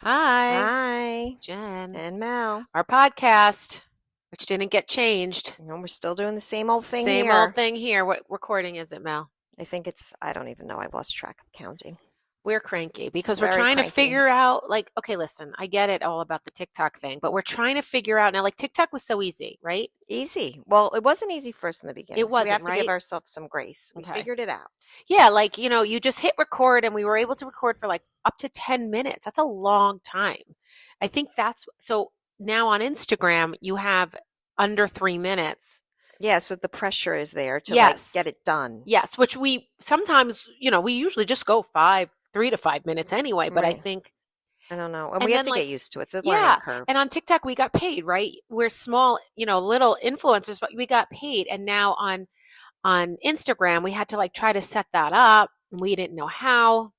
Hi, Hi, it's Jen. and Mel. Our podcast, which didn't get changed. We're still doing the same old thing Same old here. thing here. What recording is it, Mel? I don't even know. I lost track of counting. We're cranky because we're Very trying to cranky. figure out, like, okay, listen, I get it all about the TikTok thing, but we're trying to figure out now, like, TikTok was so easy, right? Easy. Well, it wasn't easy for us in the It beginning, so we wasn't, have to give right? ourselves some grace. We Okay. figured it out. Yeah, like, you just hit record and we were able to record for like up to 10 minutes. That's a long time. I think that's so now on Instagram, you have under 3 minutes. Yeah, so the pressure is there to Yes. get it done. Yes, which we sometimes, we usually just go 3 to 5 minutes anyway, but I Right. think, I don't know. And we and have then to get like, used to it. It's a learning yeah, curve. and on TikTok we got paid, right? We're small, little influencers, but we got paid. And now on Instagram, we had to like try to set that up. And we didn't know how.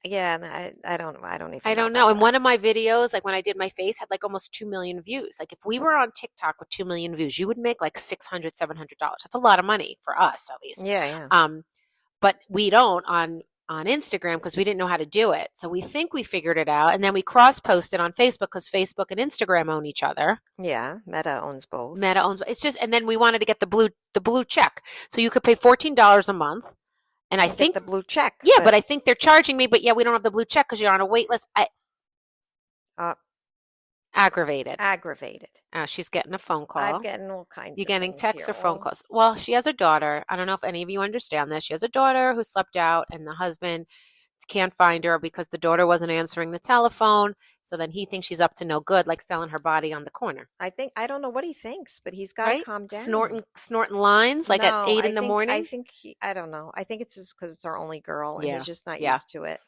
Yeah, and I don't I even know don't know. about And that. one of my videos, like when I did my face, had like almost 2 million views. Like if we were on TikTok with 2 million views, you would make like $600, $700. That's a lot of money for us, at least. Yeah, yeah. But we don't on Instagram because we didn't know how to do it. So we think we figured it out, and then we cross posted on Facebook because Facebook and Instagram own each other. Yeah, Meta owns both. Meta owns it's just, and then we wanted to get the blue check, so you could pay $14 a month. And I And get think, the blue check, yeah, but but I think they're charging me. But yeah, we don't have the blue check because you're on a wait list. uh, Aggravated. aggravated. She's getting a phone I'm call. getting all kinds You of getting things texts here. or phone All calls? Well, she has a daughter. I don't know if any of you understand this. She has a daughter who slept out, and the husband can't find her because the daughter wasn't answering the telephone. So then he thinks she's up to no good, like selling her body on the corner, I don't know what he thinks, but he's got to right? calm down. Snorting lines like at No, 8 I in the think I morning. think I don't know. I think it's just because it's our only girl and Yeah, he's just not yeah, used to it.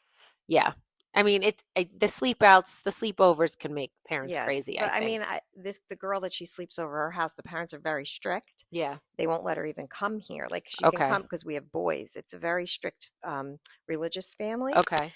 yeah. I mean, the sleepovers can make parents Yes, crazy, I but I mean, think. the girl that she sleeps over her house, the parents are very strict. Yeah. They won't let her even come here. Like she can Okay. come because we have boys. It's a very strict religious family. Okay.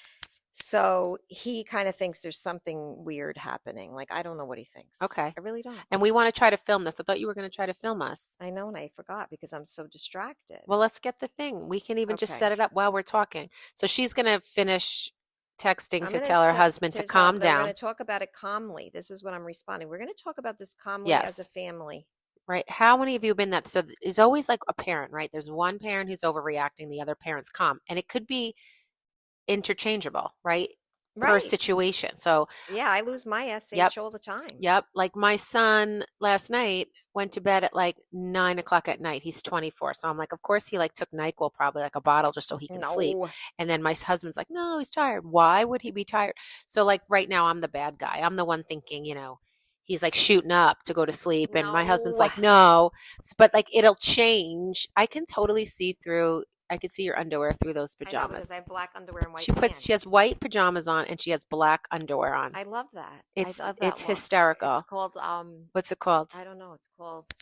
So he kind of thinks there's something weird happening. Like I don't know what he thinks. Okay. I really don't. And we want to try to film this. I thought you were going to try to film us. I know, and I forgot because I'm so distracted. Well, let's get the thing. We can even just Okay. set it up while we're talking. So she's going to finish texting I'm to going to tell her husband to tell, calm but we're going to down. talk about it calmly. This is what I'm responding. We're going to talk about this calmly as a Yes. family. Right. How many of you have been that? So there's always like a parent, right? There's one parent who's overreacting, the other parent's calm. And it could be interchangeable, right? Per Right. situation. So, Yeah, I lose my yep. SH all the time. Yep. Like my son last night went to bed at like 9 o'clock at night. He's 24. So I'm like, of course he like took NyQuil, probably like a bottle just so he can sleep. No. And then my husband's like, no, he's tired. Why would he be tired? So like right now I'm the bad guy. I'm the one thinking, he's like shooting up to go to sleep. And my husband's No. like, no, but like it'll change. I can totally see through. I could see your underwear through those I know because pajamas. I have black underwear and white She pants. has white pajamas on and she has black underwear on. I love that. It's I love that it's look. hysterical. It's called What's it called? I don't know.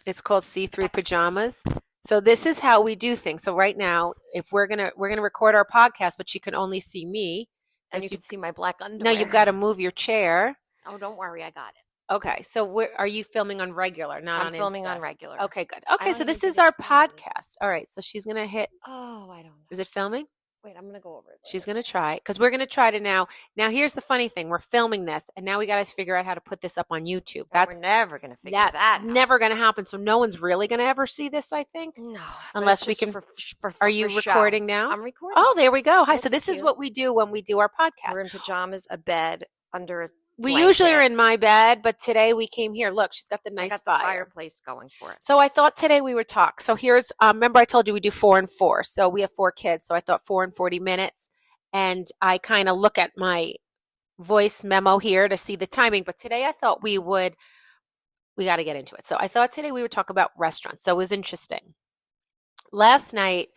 It's called see-through Sexy. pajamas. So this is how we do things. So right now, if we're gonna record our podcast, but you can only see me. And you you can see my black No, underwear. you've got to move your chair. Oh, don't worry, I got it. Okay, so are you filming on regular, not I'm on filming Insta? on regular. Okay, good. I Okay, don't so even this do is the our extensions. podcast. All right, so she's gonna hit. Oh, I don't know. Is it filming? Wait, I'm gonna go over it. She's gonna try because we're gonna try to now. Now here's the funny thing: we're filming this, and now we got to figure out how to put this up on YouTube. We're never gonna figure that out. Never gonna happen. So no one's really gonna ever see this. I think. No, Unless but we it's can. just Are you for show. recording now? I'm recording. Oh, there we go. Hi. So That's this is cute. what we do when we do our podcast. We're in pajamas, a bed, under a We blanket. usually are in my bed, but today we came here. Look, she's got the I nice got the fireplace going for it. So I thought today we would talk. So here's, remember I told you we do 4 and 4. So we have 4 kids. So I thought 4 and 40 minutes. And I kind of look at my voice memo here to see the timing. But today I thought we got to get into it. So I thought today we would talk about restaurants. So it was interesting. Last night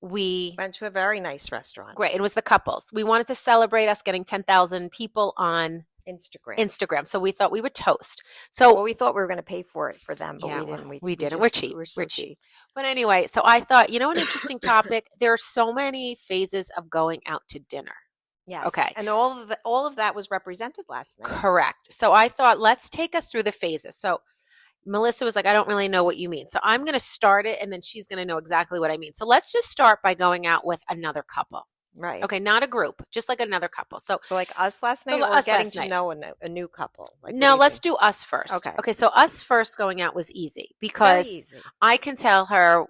we went to a very nice restaurant. Great. It was the couples. We wanted to celebrate us getting 10,000 people on Instagram. So we thought we would toast. So we thought we were going to pay for it for them, but yeah, we didn't. We didn't. We're cheap. We're so cheap. But anyway, so I thought, an interesting topic. There are so many phases of going out to dinner. Yes. Okay. And all of that was represented last night. Correct. So I thought, let's take us through the phases. So Melissa was like, I don't really know what you mean. So I'm going to start it and then she's going to know exactly what I mean. So let's just start by going out with another couple. Right. Okay, not a group, just like another couple. So, So like us last so night or us getting last to night. know a new couple? Like what do No, you let's think? do us first. Okay. Okay, so us first going out was easy Very because easy. I can tell her,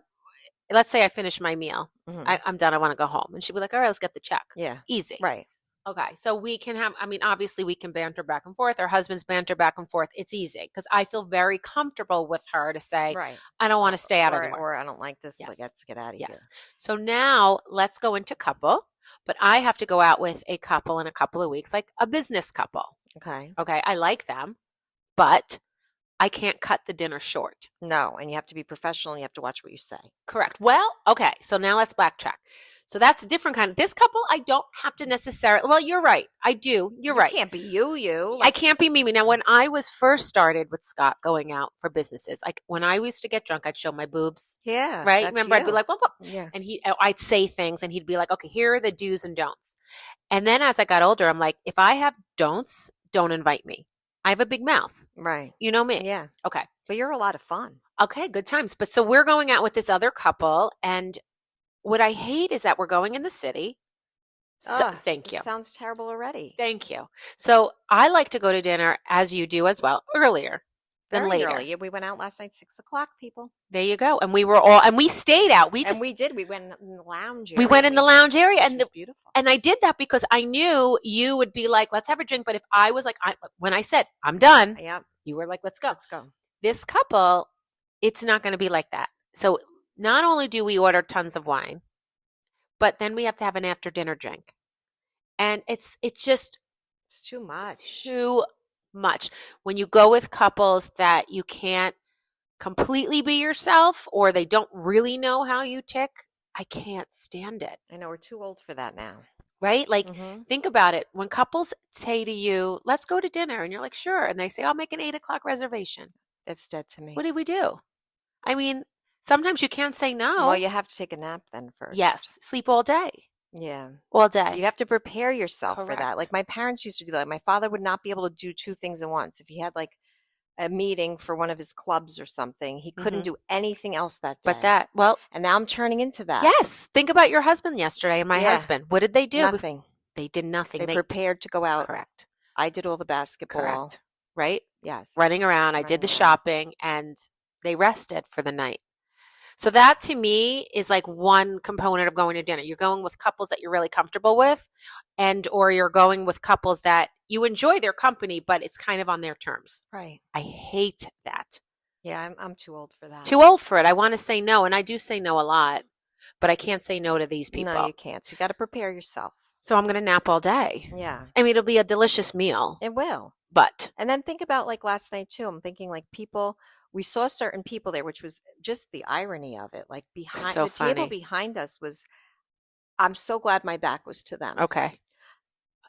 let's say I finish my meal. Hmm. I'm done. I want to go home. And she'd be like, all right, let's get the check. Yeah. Easy. Right. Okay. So we can have, I mean, obviously we can banter back and forth. Our husbands banter back and forth. It's easy because I feel very comfortable with her to say, Right. I don't want to stay out anymore. Or I don't like this. Like, Yes. let's get out of Yes. here. So now let's go into couple, but I have to go out with a couple in a couple of weeks, like a business couple. Okay. Okay. I like them, but I can't cut the dinner short. No, and you have to be professional and you have to watch what you say. Correct. Well, okay. So now let's backtrack. So that's a different kind of this couple. I don't have to necessarily. Well, you're right. I do. You're right. You can't be you. I can't be Mimi. Now, when I was first started with Scott going out for businesses, like when I used to get drunk, I'd show my boobs. Yeah. Right. That's Remember, I'd be you. like, well, Yeah. and I'd say things, and he'd be like, okay, here are the do's and don'ts. And then as I got older, I'm like, if I have don'ts, don't invite me. I have a big mouth. Right. You know me. Yeah. Okay. But you're a lot of fun. Okay, good times. But so we're going out with this other couple, and what I hate is that we're going in the city. So, Ugh, thank you. Sounds terrible already. Thank you. So I like to go to dinner, as you do as well, earlier than Very later. early. Yeah, we went out last night, 6 o'clock, people. There you go. And we were all, and we stayed out. We did. We went in the lounge area. we went in the lounge area, Which and was beautiful. and I did that because I knew you would be like, let's have a drink. But if I was like, when I said I'm done, Yep. you were like, let's go. Let's go. This couple, it's not going to be like that. So not only do we order tons of wine, but then we have to have an after dinner drink. And it's just It's too much. too much. When you go with couples that you can't completely be yourself or they don't really know how you tick, I can't stand it. I know we're too old for that now. Right? Like, Mhm. think about it. When couples say to you, let's go to dinner, and you're like, sure. And they say, I'll make an 8 o'clock reservation. That's dead to me. What do we do? I mean, sometimes you can't say no. Well, you have to take a nap then first. Yes. Sleep all day. Yeah. All day. You have to prepare yourself for that. Correct. Like my parents used to do that. My father would not be able to do two things at once. If he had like a meeting for one of his clubs or something, he couldn't do anything else that day. But that, well, And now I'm turning into that. yes. Think about your husband yesterday and my Yeah. husband. What did they do? Nothing. They did nothing. They prepared to go out. Correct. I did all the basketball. Correct. Right? Yes. Running around. I did the Running around. shopping, and they rested for the night. So that to me is like one component of going to dinner. You're going with couples that you're really comfortable with, or you're going with couples that you enjoy their company, but it's kind of on their terms. Right. I hate that. Yeah, I'm too old for that. Too old for it. I want to say no, and I do say no a lot, but I can't say no to these people. No, you can't. So you got to prepare yourself. So I'm going to nap all day. Yeah. I mean, it'll be a delicious meal, It will. but And then think about like last night too. I'm thinking like people, we saw certain people there, which was just the irony of it. Like behind So the table funny. behind us was, I'm so glad my back was to them. okay.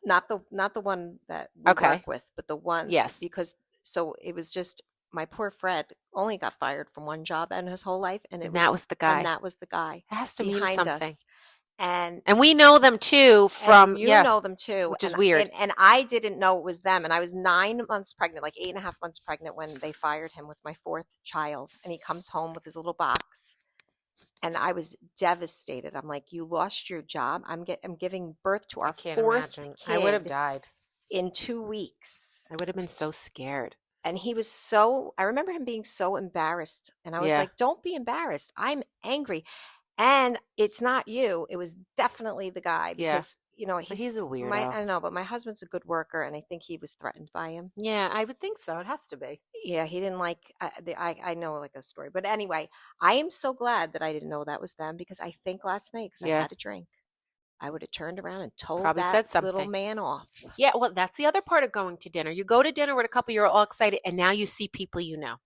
Not the one that we Okay. work with, but the one. Yes. Because so it was just my poor Fred only got fired from one job in his whole life, and And that was the guy. And that was the guy It has to mean behind something. us. And we know them too from, and you yeah, know them too, which is and, weird. And I didn't know it was them, and I was 9 months pregnant, like 8.5 months pregnant when they fired him with my fourth child, and he comes home with his little box, and I was devastated. I'm like, you lost your job. I'm giving birth to our fourth kid I would have died. in 2 weeks. I would have been so scared. And he was I remember him being so embarrassed, and I was Yeah. like, don't be embarrassed. I'm angry. And it's not you. It was definitely the guy Yeah. because, you know, But he's a weirdo. I know, but my husband's a good worker, and I think he was threatened by him. Yeah, I would think so. It has to be. Yeah, he didn't like. I know like a story, but anyway, I am so glad that I didn't know that was them because I think last night because Yeah. I had a drink, I would have turned around and told Probably that said little something. man off. Yeah, well, that's the other part of going to dinner. You go to dinner with a couple, you're all excited, and now you see people you know.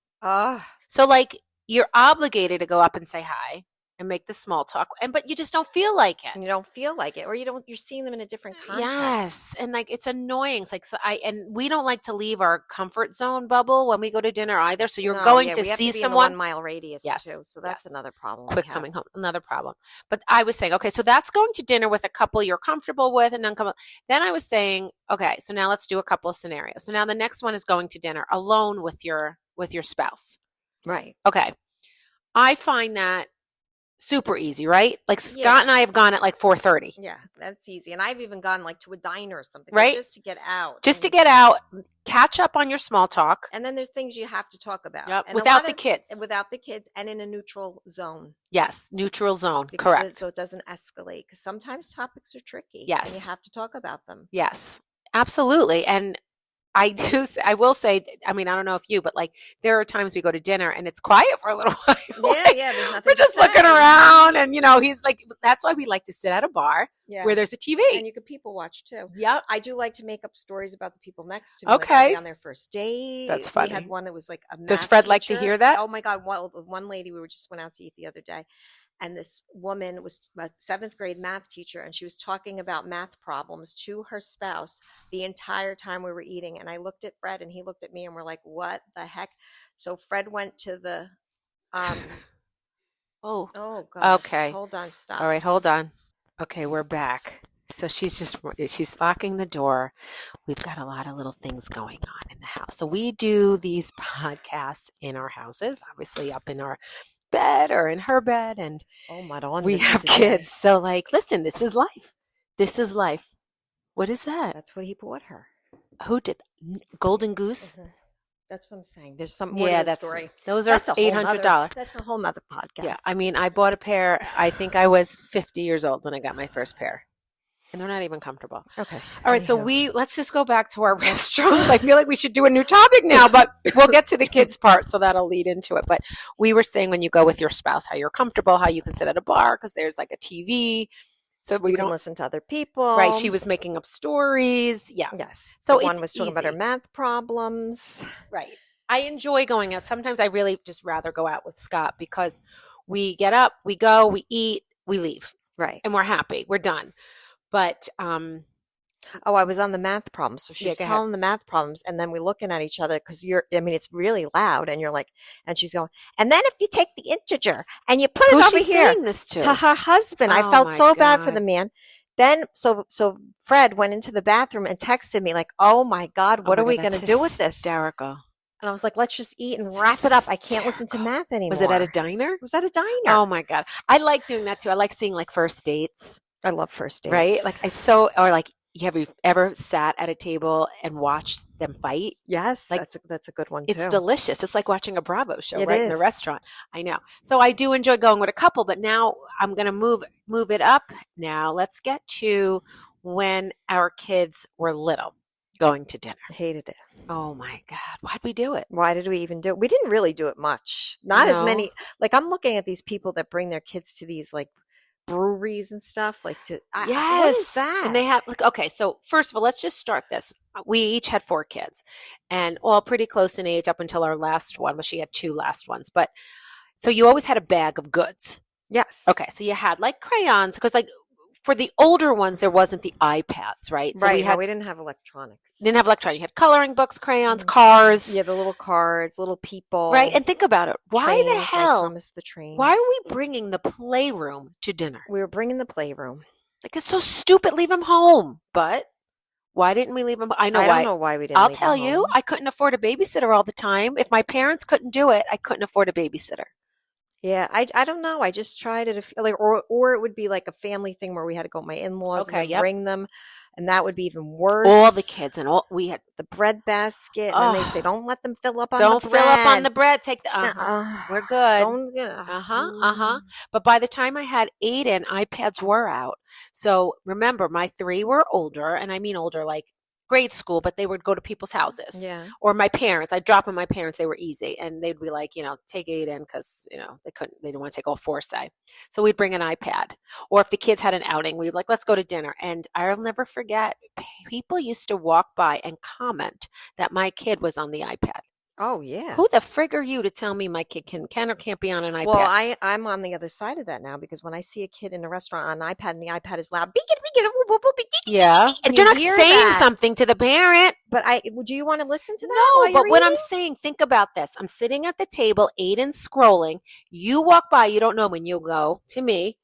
So, like, you're obligated to go up and say hi and make the small talk, but you just don't feel like it. And you don't feel like it, or you're seeing them in a different context. Yes, and like it's annoying. It's like and we don't like to leave our comfort zone bubble when we go to dinner either. So you're No, going yeah, to we have see be in the someone. 1 mile radius Yes, too, so that's yes. another problem. we Quick have. coming home, another problem. But I was saying, okay, so that's going to dinner with a couple you're comfortable with and uncomfortable. Then I was saying, okay, so now let's do a couple of scenarios. So now the next one is going to dinner alone with your spouse. Right. Okay. I find that super easy, right? Like Scott Yeah. and I have gone at like 4:30, Yeah, that's easy. And I've even gone like to a diner or something, like right? just to get out. Just to get out, catch up on your small talk. And then there's things you have to talk about. Yep. And a Without lot the of kids. without the kids and in a neutral zone. Yes. Neutral zone. Because Correct. so it doesn't escalate. Because sometimes topics are tricky and you Yes. have to talk about them. Yes. Absolutely. And I will say, I mean, I don't know if you, but like there are times we go to dinner and it's quiet for a little while. Yeah, Like, yeah. There's we're nothing to just looking say. around and, he's like, that's why we like to sit at a bar Yeah. where there's a And TV. you could people watch too. Yep. I do like to make up stories about the people next to me. Like, are Okay. they on their first date? That's We had funny. one that was like a Does math Fred like to teacher. hear that? Oh my God. One lady, we just went out to eat the other day, and this woman was a seventh grade math teacher, and she was talking about math problems to her spouse the entire time we were eating. And I looked at Fred and he looked at me and we're like, what the heck? So Fred went to the, Oh, oh gosh. okay. Hold on, stop. All right, hold on. Okay, we're back. So she's locking the door. We've got a lot of little things going on in the house. So we do these podcasts in our houses, obviously up in our bed or in her bed, and Oh my God. we have kids. So like, listen, this is life. This is life. What is that? That's what he bought her. Who did Golden Goose? Mhm. That's what I'm saying. There's some more to the that's story. those are That's a whole $800. That's a whole nother podcast. Yeah, I mean, I bought a pair. I think I was 50 years old when I got my first pair, and they're not even comfortable. Okay. All right, so Anywho. let's just go back to our restaurants. I feel like we should do a new topic now, but we'll get to the kids part, so that'll lead into it. But we were saying when you go with your spouse, how you're comfortable, how you can sit at a bar because there's like a TV, so we You can don't. listen to other people. Right, she was making up stories. Yes. Yes. So the one it's was talking about her easy. math problems. Right. I enjoy going out. Sometimes I really just rather go out with Scott because we get up, we go, we eat, we leave, Right. and we're happy. We're done. But Oh, I was on the math problems. So Yeah, she's go ahead. telling the math problems, and then we're looking at each other because it's really loud, and you're like, and she's going, and then if you take the integer and you put it who's over she here saying this to her husband. I Oh felt my so bad for the God. man. Then so Fred went into the bathroom and texted me like, "Oh my God, what Oh are my we God, going to that's do with this?" hysterical. And I was like, "Let's just eat and It's wrap it up. I can't listen to hysterical. math anymore." Was it at a diner? It was at a diner. Oh my God. I like doing that too. I like seeing like first dates, I love first dates. right? Like or like, have you ever sat at a table and watched them fight? Yes, Like, that's a good one It's too. delicious. It's like watching a Bravo show, It right, in the is. restaurant. I know. So I do enjoy going with a couple, but now I'm going to move it up now. Let's get to when our kids were little going to dinner. Hated it. Oh my God. Why'd we do it? Why did we even do it? We didn't really do it much. Not as No. many. Like I'm looking at these people that bring their kids to these like breweries and stuff. Like what Yes. is that? And they have, like, okay, so first of all, let's just start this. We each had 4 kids and all pretty close in age up until our last one. Well, she had 2 last ones. But so you always had a bag of goods. Yes. Okay. So you had like crayons because like for the older ones, there wasn't the iPads, right? So right. We didn't have electronics. didn't have electronics. You had coloring books, crayons, Mhm. cars. Yeah, the little cards, little people. Right. And think about it. Why the trains, like hell? Thomas the Train. Why are we bringing the playroom to dinner? We were bringing the playroom. Like, it's so stupid. Leave them home. But why didn't we leave them? I I don't know why we didn't. I'll leave tell them you, home. I couldn't afford a babysitter all the time. If my parents couldn't do it, I couldn't afford a babysitter. Yeah, I don't know. I just tried it, like, or it would be like a family thing where we had to go with my in-laws Okay, and then yep. bring them, and that would be even worse. All the kids and all we had. The bread basket, and then they'd say, Oh, "Don't let them fill up on don't the fill up on the bread." bread. Take the. Uh-uh. We're good. Don't. But by the time I had Aiden, iPads were out. So remember, my 3 were older, and I mean older, like grade school, but they would go to people's houses. Yeah. Or my parents. I'd drop in my parents. They were easy. And they'd be like, take Aiden because, they didn't want to take all 4, say. So we'd bring an iPad. Or if the kids had an outing, we'd like, let's go to dinner. And I'll never forget, people used to walk by and comment that my kid was on the iPad. Oh yeah. Who the frig are you to tell me my kid can or can't be on an iPad? Well, I'm on the other side of that now because when I see a kid in a restaurant on an iPad and the iPad is loud, yeah, and you're not saying something to the parent. But do you want to listen to that? No, but what I'm saying, think about this. I'm sitting at the table, Aiden's scrolling. You walk by, you don't know when you go to me.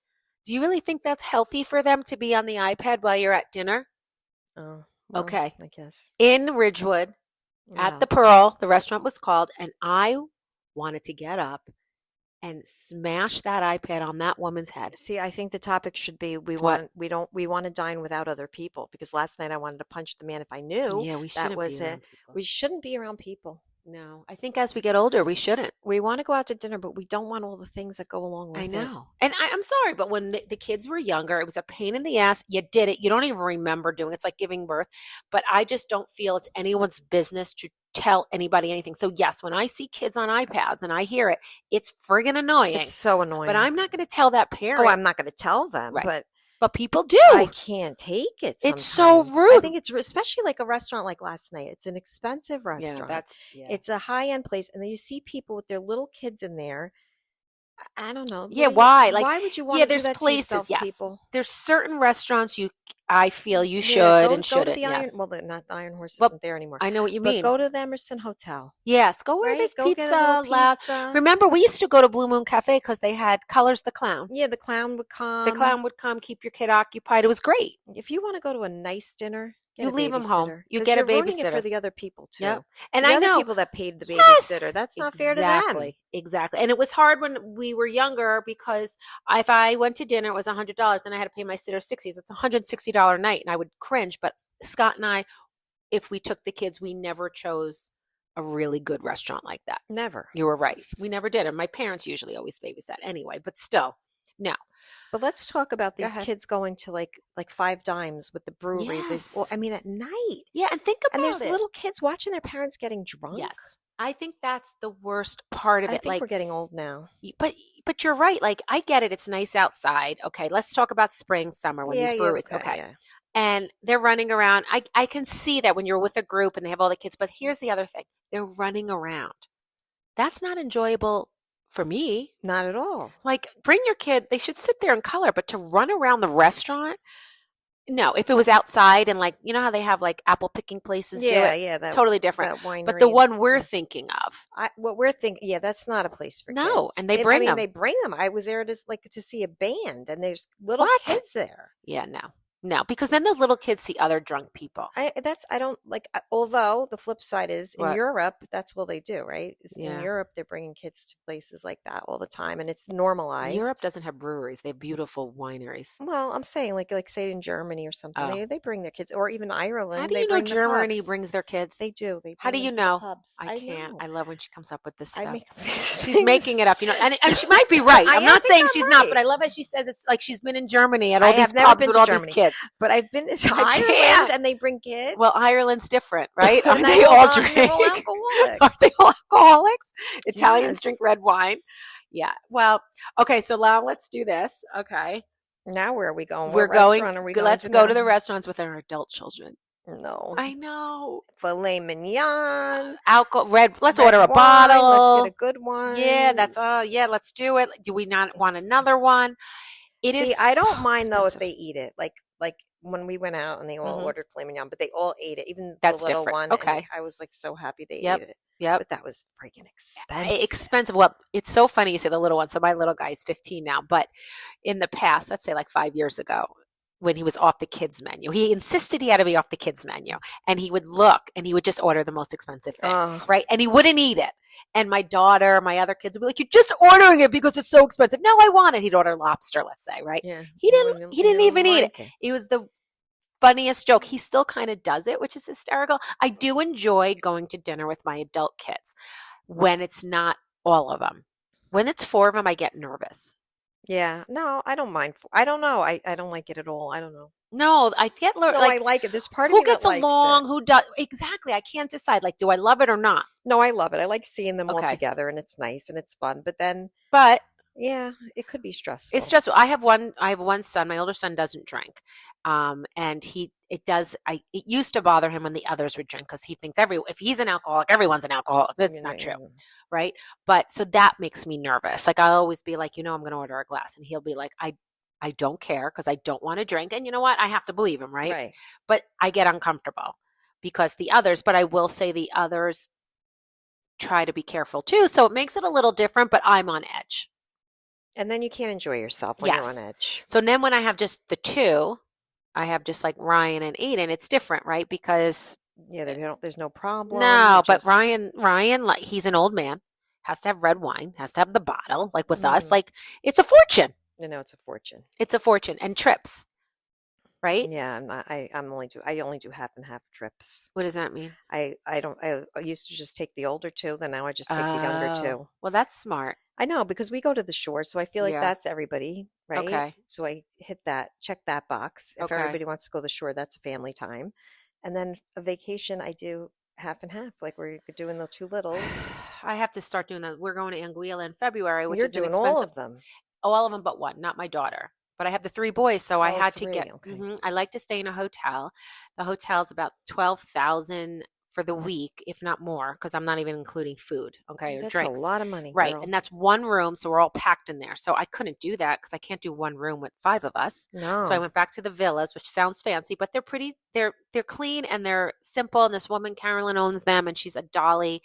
Do you really think that's healthy for them to be on the iPad while you're at dinner? Oh, well, okay. I guess. In Ridgewood, at the Pearl, the restaurant was called, and I wanted to get up and smash that iPad on that woman's head. See, I think the topic should be What? we want to dine without other people, because last night I wanted to punch the man if I knew Yeah, we that shouldn't be was around it. people. We shouldn't be around people. No, I think as we get older, we shouldn't. We want to go out to dinner, but we don't want all the things that go along I with it. know. And I'm sorry, but when the kids were younger, it was a pain in the ass. You did it. You don't even remember doing it. It's like giving birth. But I just don't feel it's anyone's business to tell anybody anything. So, yes, when I see kids on iPads and I hear it, it's friggin' annoying. It's so But annoying. I'm not going to tell that Oh, parent. I'm not going to tell them, Right. but But people do. I can't take it It's so sometimes. I rude. think it's especially like a restaurant like last night. It's an expensive Yeah, restaurant. yeah. It's a high-end place, and then you see people with their little kids in there. I don't know. Yeah, why? Like, why would you want yeah, to do there's that to places, yourself, yes. people? There's certain restaurants I feel you Yeah, should and go to shouldn't, the Iron. yes. Well, not the Iron Horse Well, isn't there anymore. I know what you But mean. go to the Emerson Hotel. Yes, go where Right? there's Go get a little pizza, loud. pizza. Remember, we used to go to Blue Moon Cafe because they had Colors the Clown. Yeah, the clown would The come. clown would come, keep your kid occupied. It was great. If you want to go to a nice dinner, get You a leave them home. babysitter, You 'cause get a you're ruining it for babysitter. the other people too. Yep. And The I other know. people that paid the Yes, babysitter. That's not fair to them. exactly. Exactly. And it was hard when we were younger because if I went to dinner, it was $100. Then I had to pay my sitter 60. So it's $160 night, and I would cringe. But Scott and I, if we took the kids, we never chose a really good restaurant like that. Never. You were right. We never did. And my parents usually always babysat anyway. But still, no. But let's talk about Go these ahead. kids going to like Five Dimes with the breweries. Yes. Well, I mean, at night. Yeah, and think about And there's it. little kids watching their parents getting drunk. Yes. I think that's the worst part of I it. think Like, we're getting old now. but you're right. Like, I get it. It's nice outside. Okay, let's talk about spring, summer when these breweries. Okay. Yeah. And they're running around. I can see that when you're with a group and they have all the kids. But here's the other thing. They're running around. That's not enjoyable for me. Not at all. Like, bring your kid. They should sit there and color. But to run around the restaurant, no. If it was outside and, like, you know how they have like apple picking places do it? Yeah. Totally different. That winery. But the one we're thinking of, what we're thinking, yeah, that's not a place for no. kids. And they bring them. They bring them. I was there to see a band, and there's little What? kids there. Yeah, no, because then those little kids see other drunk people. I don't like. Although the flip side is in What? Europe, that's what they do, right? Yeah. In Europe, they're bringing kids to places like that all the time, and it's normalized. Europe doesn't have breweries; they have beautiful wineries. Well, I'm saying like say in Germany or something, Oh. they bring their kids, or even Ireland. How do they you know bring the Germany pubs. brings their kids? They do. They How do bring you them to the know? pubs. I can't. know. I love when she comes up with this I stuff. make She's making it up, you know, and she might be right. I I'm am not saying not she's not, right. but I love how she says it's like she's been in Germany at I all have these never pubs been with to all Germany. these kids. But I've been to I Ireland, can't. and they bring kids. Well, Ireland's different, right? Aren't And they they're all all drink? alcoholics. Are they all alcoholics? Italians Yes. drink red wine. Yeah. Well, okay. So now let's do this. Okay. Now where are we going? We're What going. restaurant are we Let's going go now? to the restaurants with our adult children. No. I know. Filet mignon. Alcohol, red. Let's red order a wine, bottle. Let's get a good one. Yeah, yeah, let's do it. Do we not want another one? It is. See, I don't so mind though if expensive. they eat it. Like when we went out and they all Mhm. ordered filet mignon, but they all ate it, even That's the little different. one. and Okay. I was like so happy they Yep. ate it. Yep. But that was freaking expensive. Expensive. Well, it's so funny you say the little one. So my little guy is 15 now, but in the past, let's say like 5 years ago, when he was off the kids menu, he insisted he had to be off the kids menu, and he would look and he would just order the most expensive thing, Oh. right? And he wouldn't eat it. And my daughter, my other kids would be like, "You're just ordering it because it's so expensive." No, I want it. He'd order lobster, let's say, right? Yeah. He didn't even eat it. It was the funniest joke. He still kind of does it, which is hysterical. I do enjoy going to dinner with my adult kids when it's not all of them. When it's 4 of them, I get nervous. Yeah. No, I don't mind. I don't know. I don't like it at all. I don't know. No, I get No, like I like it. There's part of who me that gets likes along, it. who does exactly. I can't decide. Like, do I love it or not? No, I love it. I like seeing them all Okay. together, and it's nice and it's fun. But then, But yeah, it could be stressful. it's just I have one son. My older son doesn't drink, and it used to bother him when the others would drink because he thinks if he's an alcoholic, everyone's an alcoholic. That's not true, right? But so that makes me nervous. Like, I'll always be like, I'm going to order a glass, and he'll be like, I don't care because I don't want to drink, and you know what? I have to believe him, right? Right. But I get uncomfortable because but I will say the others try to be careful too, so it makes it a little different. But I'm on edge. And then you can't enjoy yourself when you're Yes. on edge. So then when I have just the two, I have just like Ryan and Aiden, it's different, right? Because Yeah, there's no problem. no, You but just- Ryan, like, he's an old man, has to have red wine, has to have the bottle, like with us. Mm. Like it's a fortune. It's a fortune. It's a fortune. And trips, right? Yeah, I'm not, I only do half and half trips. What does that mean? I don't I used to just take the older two, then now I just take the younger Oh, two. well, that's smart. I know because we go to the shore, so I feel like Yeah. that's everybody, right? Okay. So I hit that, check that box. If Okay. everybody wants to go to the shore, that's a family time. And then a vacation, I do half and half, like we're doing the two littles. I have to start doing that. We're going to Anguilla in February, which You're is an doing all expensive, of them. all of them but one, not my daughter. But I have the three boys, so I Oh, had to three. get. Okay. I like to stay in a hotel. The hotel's about 12,000 for the week, if not more, because I'm not even including food, okay, or That's a drinks. lot of money, Right, girl. and that's one room, so we're all packed in there. So I couldn't do that because I can't do one room with five of us. So I No. went back to the villas, which sounds fancy, but they're pretty. They're clean and they're simple. And this woman Carolyn owns them, and she's a dolly.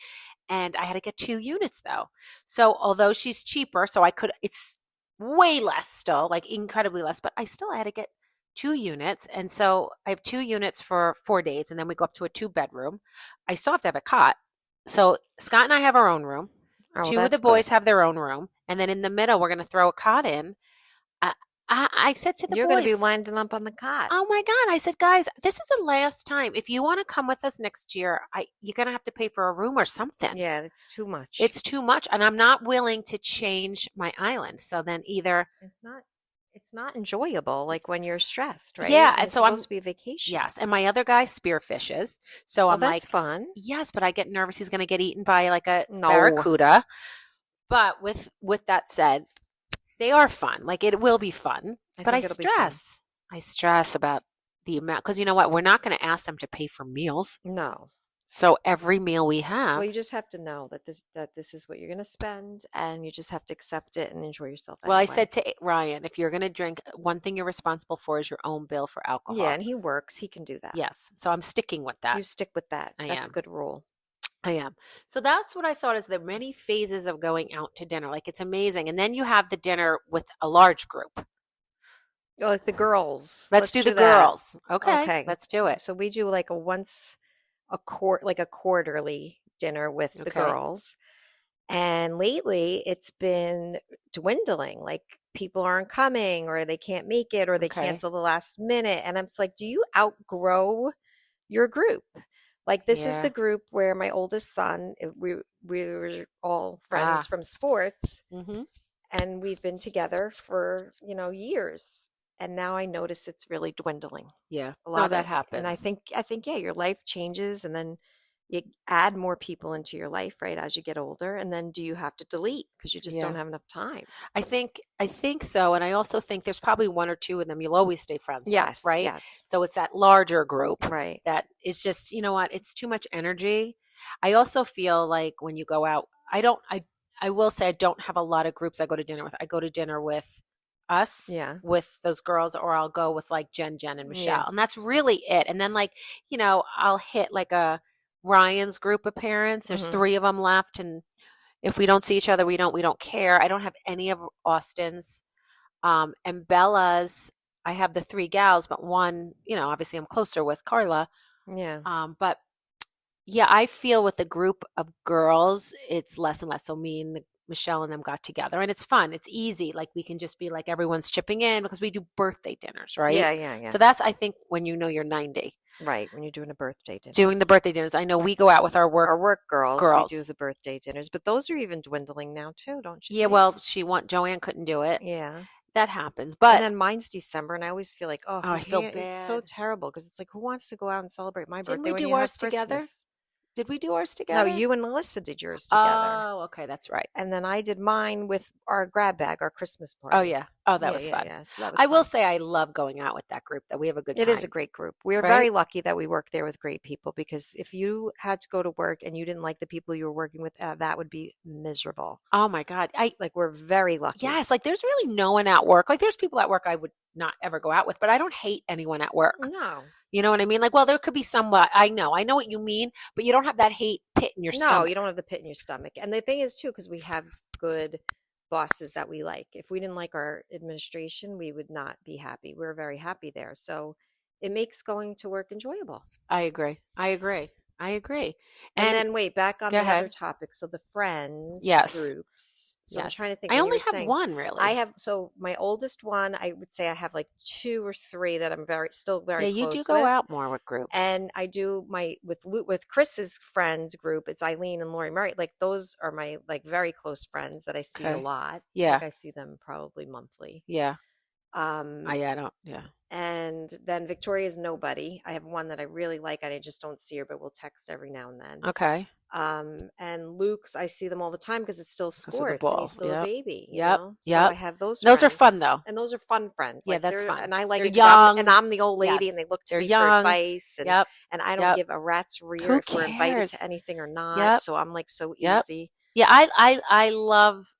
And I had to get 2 units though. So although she's cheaper, so I could. It's way less still, like incredibly less, but I still had to get 2 units. And so I have 2 units for 4 days, and then we go up to a 2 bedroom. I still have to have a cot. So Scott and I have our own room. Oh, Two of the that's good. boys have their own room. And then in the middle, we're going to throw a cot in. I, I said to the You're going to be boys, winding up on the cot. oh my God. I said, guys, this is the last time. If you want to come with us next year, you're going to have to pay for a room or something. Yeah, it's too much. It's too much. And I'm not willing to change my island. So then either. It's not enjoyable like when you're stressed, right? Yeah. And And it's so I'm. supposed to be a vacation. Yes. And my other guy spearfishes. So Oh, I'm like, that's fun. yes, but I get nervous he's going to get eaten by like a No. barracuda. But with that said, they are fun. Like it will be fun. But I think it'll be fun. stress. I stress about the amount because you know what? We're not going to ask them to pay for meals. No. So every meal we Well, have. you just have to know that this is what you're going to spend, and you just have to accept it and enjoy yourself Well, I anyway. said to Ryan, if you're going to drink, one thing you're responsible for is your own bill for alcohol. Yeah, and he works. He can do that. Yes. So I'm sticking with that. You stick with that. I That's a am. good rule. I am. So that's what I thought is the many phases of going out to dinner. Like it's amazing. And then you have the dinner with a large group. Oh, like the girls. Let's do the that. girls. Okay. Okay. Let's do it. So we do like a quarterly dinner with the Okay. girls. And lately it's been dwindling. Like people aren't coming or they can't make it or they Okay. cancel the last minute. And I'm just like, do you outgrow your group? Like this is Yeah. the group where my oldest son, we were all friends from sports Mm-hmm. and we've been together for, years. And now I notice it's really dwindling Yeah. a No, lot that of, happens. and I think yeah, your life changes and then you add more people into your life, right, as you get older, and then do you have to delete because you just Yeah. don't have enough time? I think so. And I also think there's probably one or two of them you'll always stay friends Yes, with, right? yes, So it's that larger group right. that is just, you know what, it's too much energy. I also feel like when you go out, I will say I don't have a lot of groups I go to dinner with. I go to dinner with us, Yeah, with those girls, or I'll go with like Jenn, and Michelle. yeah, And that's really it. And then like, I'll hit like a Ryan's group of parents. There's hmm 3 of them left. And if we don't see each other, we don't care. I don't have any of Austin's. And Bella's, I have the 3 gals, but one, obviously I'm closer with Carla. yeah. But yeah, I feel with the group of girls, it's less and less. So me and Michelle and them got together and it's fun. It's easy. Like we can just be like, everyone's chipping in because we do birthday dinners, right? Yeah. So that's, I think, when you're 90. Right, when you're doing a birthday dinner. Doing the birthday dinners. I know we go out with our Our work. work girls, girls. we do the birthday dinners, but those are even dwindling now too, don't you Yeah, think? well, Joanne couldn't do it. Yeah. That happens. But And then mine's December, and I always feel like, I feel it's so bad. terrible because it's like, who wants to go out and celebrate my Didn't birthday we when do you have ours together? Christmas? Did we do ours No, together? you and Melissa did yours together. Oh, okay, that's right. And then I did mine with our grab bag, our Christmas party. Oh yeah. Oh, that was fun. Yeah. So that was I will fun. say I love going out with that group. That we have a good time. It is a great group. We are Right? very lucky that we work there with great people because if you had to go to work and you didn't like the people you were working with, that would be miserable. Oh my God. Like we're very lucky. Yes, like there's really no one at work. Like there's people at work I would not ever go out with, but I don't hate anyone at work. No. You know what I mean? Like, well, there could be somewhat. I know what you mean, but you don't have that hate pit in your stomach. No, you don't have the pit in your stomach. And the thing is too, because we have good bosses that we like. If we didn't like our administration, we would not be happy. We're very happy there. So it makes going to work enjoyable. I agree. I agree. And And then wait, back on go the other ahead. topic. So the friends Yes. groups. So I'm Yes. trying to think I when you only were have saying one I really. have so my oldest one, I would say I have like two or three that I'm still Yeah, very you do close go with. out more with groups. And I do my with Chris's friends group. It's Eileen and Lori Murray. Like those are my like very close friends that I see a Okay. lot. I think Yeah. I see them probably monthly. Yeah. Um, I don't. Yeah. and then Victoria's nobody. I have one that I really like, and I just don't see her, but we'll text every now and then. Okay. And Luke's, I see them all the time because it's still Because of the sports and he's ball. still a Yep. baby, Yep. So I Yep. have those Those are fun friends, though. and those are fun friends. Yeah, Like that's fun. and I like They're it because young. I'm the old lady, and Yes. they look to They're me for young. advice, Yep. and I don't Yep. give a rat's rear Who if we're invited cares? to anything or not. Yep. So I'm like so Yep. easy. Yeah, I love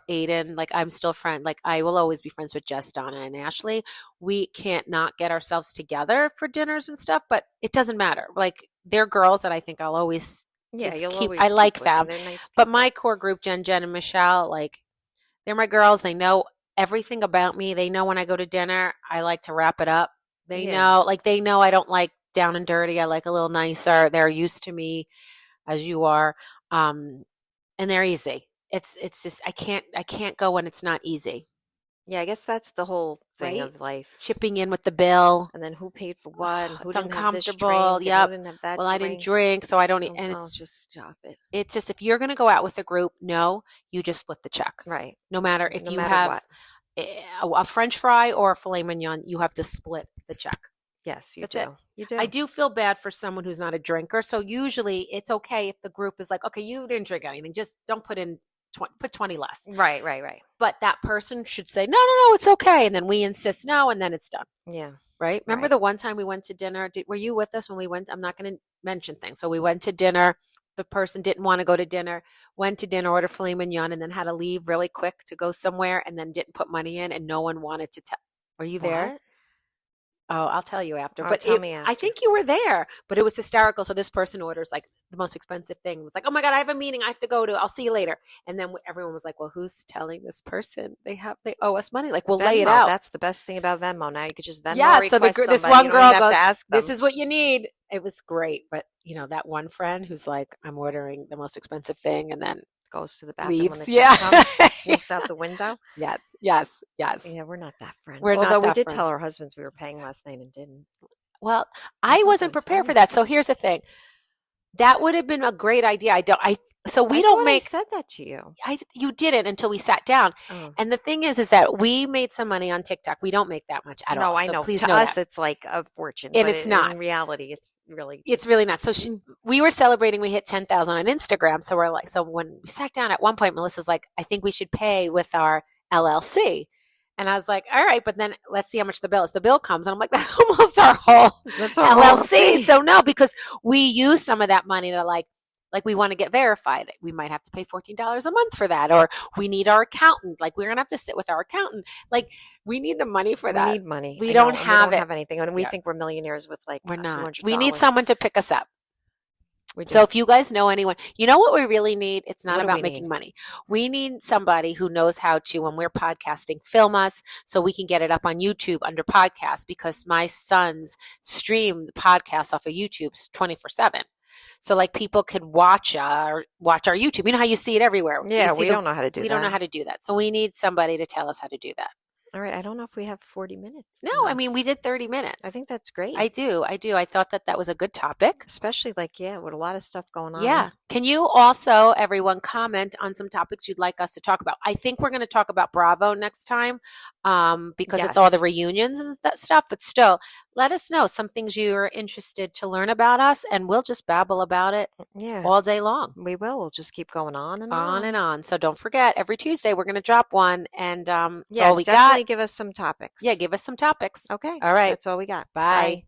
Aiden. Like I'm still friend. Like I will always be friends with Jess, Donna, and Ashley. We can't not get ourselves together for dinners and stuff, but it doesn't matter. Like they're girls that I think I'll always Yeah, just you'll keep. I always keep like with them. them. They're nice But my people. core group, Jen, and Michelle, like they're my girls. They know everything about me. They know when I go to dinner, I like to wrap it up. Yeah. They know I don't like down and dirty. I like a little nicer. They're used to me as you are. Um, and they're easy. It's just I can't go when it's not easy, Yeah, I guess that's the whole thing right? of life. Chipping in with the bill. And then who paid for what, and who It's didn't have this uncomfortable. drink, and who Yep. didn't have that Well, I didn't drink. drink, so I don't. Oh, And oh, just stop it. it's just if you're going to go out with a group, no, you just split the check. Right. No matter if No you matter have what. a French fry or a filet mignon, you have to split the check. Yes, you That's do. it. You do. I do feel bad for someone who's not a drinker. So usually it's okay if the group is like, okay, you didn't drink anything. Just don't put 20 less. Right, right, right. But that person should say, no, no, no, it's okay. And then we insist no, and then it's done. Yeah. Right? Remember Right. the one time we went to dinner? Were you with us when we went? I'm not going to mention things. So we went to dinner. The person didn't want to go to dinner, went to dinner, ordered filet mignon, and then had to leave really quick to go somewhere and then didn't put money in, and no one wanted to tell. Were you there? What? Oh, I'll tell you after. Oh, But tell me I after. think you were there, but it was hysterical. So this person orders like the most expensive thing. It was like, oh my God, I have a meeting I have to go to. I'll see you later. And then everyone was like, well, who's telling this person they owe us money? Like, we'll lay it Venmo. out. That's the best thing about Venmo. Now you could just Venmo Yeah. So request this somebody. one You don't girl even have goes, to ask them. this is what you need. It was great. But that one friend who's like, I'm ordering the most expensive thing, and then Goes to the bathroom when leaves. the Yeah. check comes, sneaks out the window. Yes. Yes. Yes. Yeah, we're not that friend. We're not Although we that did friend. tell our husbands we were paying last night and didn't. Well, I I thought wasn't that was prepared for funny. that. So here's the thing. That would have been a great idea. So we I don't thought I make, said that to you. you didn't until we sat down. Oh. And the thing is that we made some money on TikTok. We don't make that much at all. No, I So know. please To know us, that. it's like a fortune, And but it's not. in reality, it's really It's just really not. So we were celebrating. We hit 10,000 on Instagram. So we're like, so when we sat down at one point, Melissa's like, I think we should pay with our LLC. And I was like, all right, but then let's see how much the bill is. The bill comes, and I'm like, that's almost our whole That's our whole LLC. LLC. So no, because we use some of that money to like we want to get verified. We might have to pay $14 a month for that, or we need our accountant. Like we're gonna have to sit with our accountant. Like we need the money for that. We need money. We I don't know, and have we it. don't have anything, and we Yeah. think we're millionaires with like We're not. $200. We need someone to pick us up. We do. So if you guys know anyone, you know what we really need? It's not What do about we making need? money. We need somebody who knows how to, when we're podcasting, film us so we can get it up on YouTube under podcast, because my sons stream the podcast off of YouTube 24/7. So like people could watch our YouTube. You know how you see it everywhere. Yeah, we don't know how to do We that. don't know how to do that. So we need somebody to tell us how to do that. All right, I don't know if we have 40 minutes. No, I in mean, we this. did 30 minutes. I think that's great. I do. I thought that was a good topic. Especially like, with a lot of stuff going on. Yeah. Can you also, everyone, comment on some topics you'd like us to talk about? I think we're going to talk about Bravo next time because it's all the Yes. reunions and that stuff. But still, let us know some things you're interested to learn about us, and we'll just babble about it Yeah. all day long. We will. We'll just keep going on and On and on. So don't forget, every Tuesday we're going to drop one, and that's Yeah, all we definitely got. give us some topics. Yeah, give us some topics. Okay. All right. That's all we got. Bye.